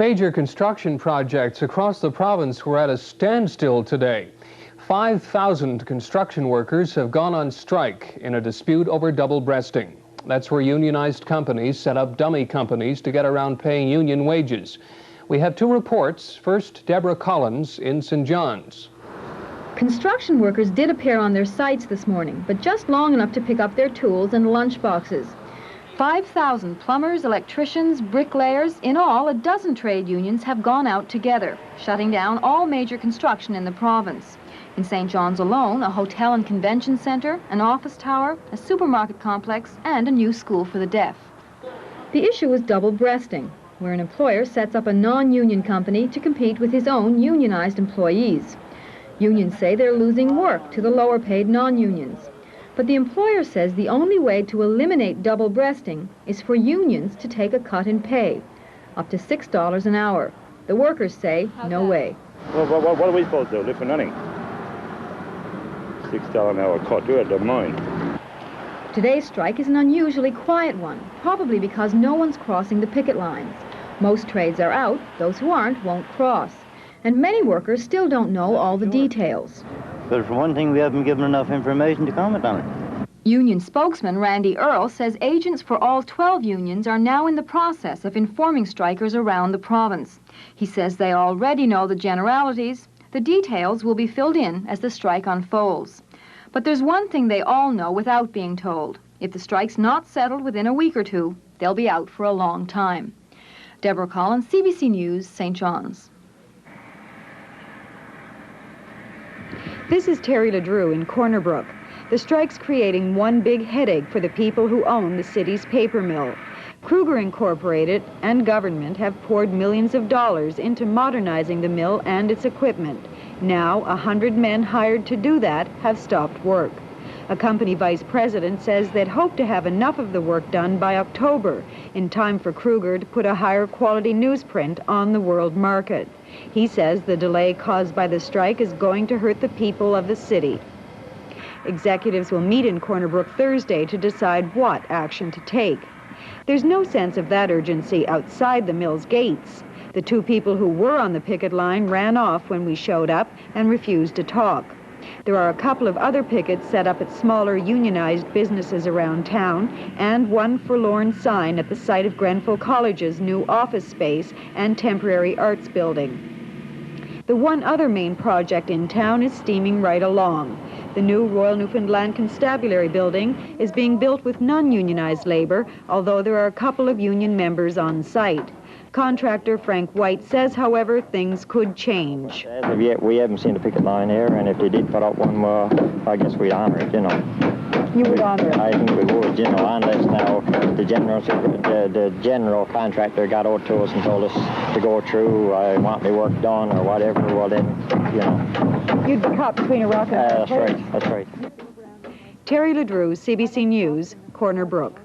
Major construction projects across the province were at a standstill today. 5,000 construction workers have gone on strike in a dispute over double-breasting. That's where unionized companies set up dummy companies to get around paying union wages. We have two reports. First, Deborah Collins in St. John's. Construction workers did appear on their sites this morning, but just long enough to pick up their tools and lunch boxes. 5,000 plumbers, electricians, bricklayers, in all a dozen trade unions have gone out together, shutting down all major construction in the province. In St. John's alone, a hotel and convention center, an office tower, a supermarket complex, and a new school for the deaf. The issue is double-breasting, where an employer sets up a non-union company to compete with his own unionized employees. Unions say they're losing work to the lower-paid non-unions. But the employer says the only way to eliminate double-breasting is for unions to take a cut in pay, up to $6 an hour. The workers say, no way. Well, what are we supposed to do? Live for nothing? $6 an hour cut, do it, don't mind. Today's strike is an unusually quiet one, probably because no one's crossing the picket lines. Most trades are out, those who aren't won't cross. And many workers still don't know all the details. But for one thing, we haven't given enough information to comment on it. Union spokesman Randy Earle says agents for all 12 unions are now in the process of informing strikers around the province. He says they already know the generalities. The details will be filled in as the strike unfolds. But there's one thing they all know without being told. If the strike's not settled within a week or two, they'll be out for a long time. Deborah Collins, CBC News, St. John's. This is Terry LeDrew in Corner Brook. The strike's creating one big headache for the people who own the city's paper mill. Kruger Incorporated and government have poured millions of dollars into modernizing the mill and its equipment. Now, 100 men hired to do that have stopped work. A company vice president says they'd hope to have enough of the work done by October, in time for Kruger to put a higher quality newsprint on the world market. He says the delay caused by the strike is going to hurt the people of the city. Executives will meet in Corner Brook Thursday to decide what action to take. There's no sense of that urgency outside the mill's gates. The two people who were on the picket line ran off when we showed up and refused to talk. There are a couple of other pickets set up at smaller unionized businesses around town and one forlorn sign at the site of Grenfell College's new office space and temporary arts building. The one other main project in town is steaming right along. The new Royal Newfoundland Constabulary building is being built with non-unionized labor, although there are a couple of union members on site. Contractor Frank White says, however, things could change. As of yet, we haven't seen a picket line here, and if they did put up one, well, I guess we'd honor it, you know. You would honor it? I think we would, you know, unless now the general contractor got out to us and told us to go through, I want my work done or whatever, well then, you know. You'd be caught between a rock and a hard place. That's right, that's right. Terry LeDrew, CBC News, Corner Brook.